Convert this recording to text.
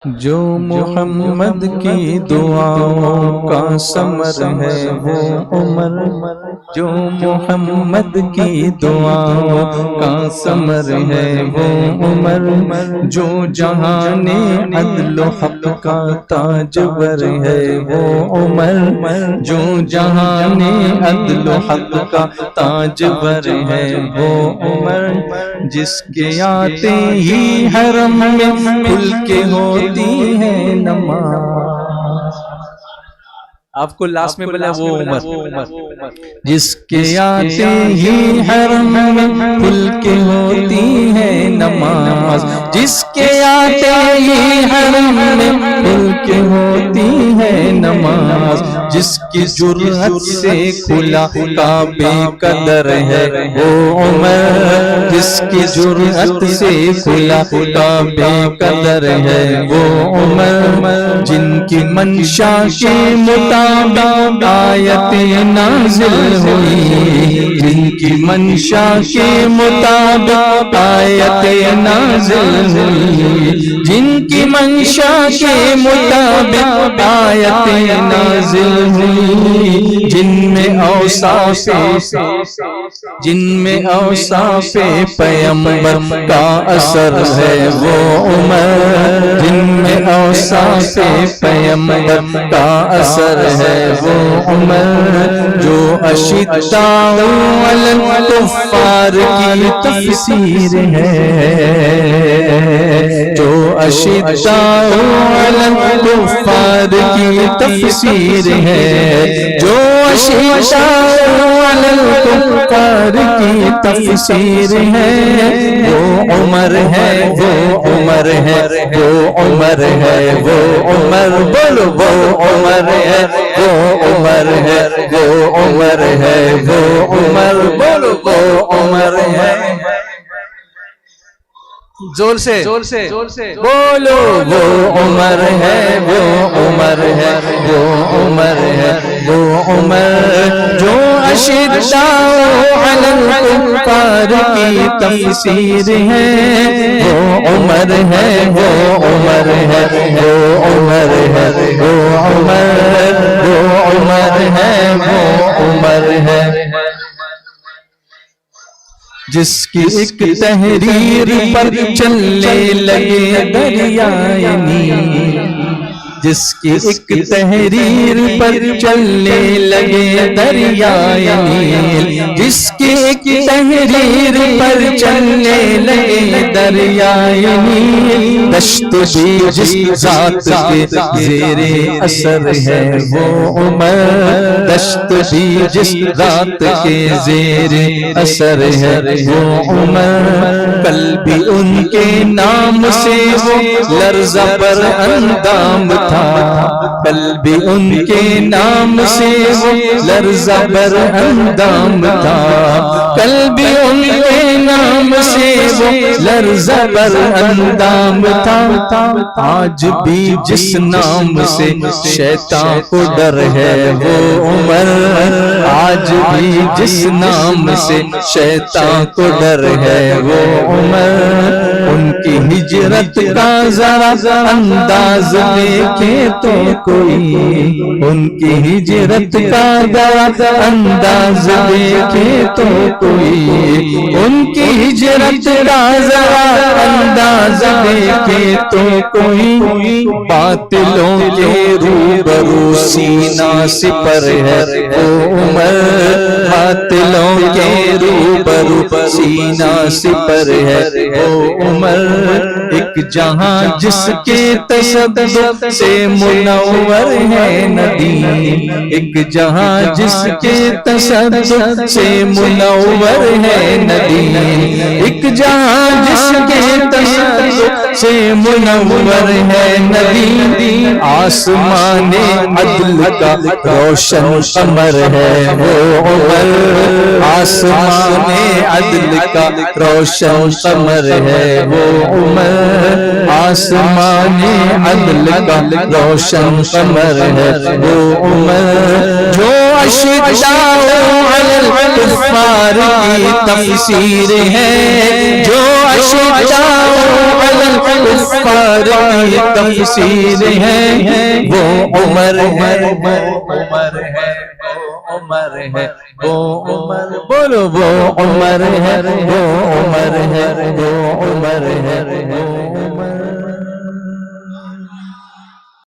جو محمد کی دعاؤں کا ثمر ہے وہ عمر، جو محمد کی دعاؤں کا ثمر ہے وہ عمر، جو جہان عدل و حق کا تاجور ہے وہ عمر، جو جہان عدل و حق کا تاجور ہے وہ عمر، جس کے آتے ہی حرم میں کھل کے ہوتی ہے نماز۔ آپ کو لاسٹ میں بولا وہ عمر، جس کے آتے ہی حرم میں کھل کے ہوتی ہے نماز، جس کے آتے ہی حرم میں کھل کے ہوتی ہے نماز، جس کی جرأت سے کھلا کعبے کا در ہے وہ عمر، جس کی جرأت سے کھلا کعبے کا در ہے وہ عمر، جن کی منشا کے مطابق آیت نازل ہوئی، جن کی منشا کے مطابق آیت نازل ہوئی، جن کی منشا کے مطابق آیت نازل ہوئی، جن میں اوصاف پیغمبر کا اثر ہے وہ عمر، جن میں اوصاف پیغمبر کا اثر ہے وہ عمر، جو اشداء علی الکفار کی تفسیر ہے، جو اشداء علی الکفار کی تفسیر ہے، جو اشداء علی الکفار کی تفسیر ہے، وہ عمر ہے وہ عمر ہے وہ عمر ہے وہ عمر، بولو وہ عمر ہے وہ عمر ہے وہ عمر ہے وہ عمر، بولو وہ عمر ہے، زور سے بولو وہ عمر ہے وہ عمر ہے وہ عمر ہے وہ عمر، جو اشداء علی الکفار کی تفسیر ہے وہ عمر ہے وہ عمر ہے وہ عمر ہے وہ عمر، وہ عمر ہے وہ عمر ہے، جس کی ایک تحریر پر چلنے لگے دریائے نیل، جس کی ایک تحریر پر چلنے لگے دریائے نیل، جس کی ایک تحریر پر چلنے لگے دریائے نیل، دشت بھی جس ذات کے زیر اثر ہے وہ عمر، دشت بھی جس ذات کے زیر اثر ہے وہ عمر، کل بھی ان کے نام سے وہ لرزہ پر اندام تھا، کل بھی ان کے نام سے وہ لرزہ بر اندام تھا، کل بھی ان کے نام سے وہ لرزہ بر اندام تھا، آج بھی جس نام سے شیطان کو ڈر ہے وہ عمر، آج بھی جس نام سے شیطان کو ڈر ہے وہ عمر، ان کی ہجرت کا ذرا انداز دیکھے تو کوئی، ان کی ہجرت کا ذرا انداز دیکھے تو کوئی، ان کی ہجرت کا ذرا انداز دیکھے تو کوئی، باطلوں کے روبرو سینہ سپر ہے وہ عمر، باطلوں کے روبرو سینہ سپر ہے وہ عمر، ایک جہاں جس کے تصدق سے منور ہے ندیم، ایک جہاں جس کے تصدق سے منور ہے ندیم، ایک جہاں جس کے تصدق سے منور ہے ندیم، آسمان عدل کا روشن قمر ہے وہ عمر، آسمان عدل کا روشن قمر ہے وہ عمر، آسمان عدل کا روشن قمر ہے وہ عمر جو اشداء علی الکفار کی تفسیر ہے جو اشداء علی الکفار کی تفسیر ہے وہ عمر ہے عمر ہے عمر ہے وہ عمر بولو وہ عمر ہے وہ عمر ہے وہ عمر ہے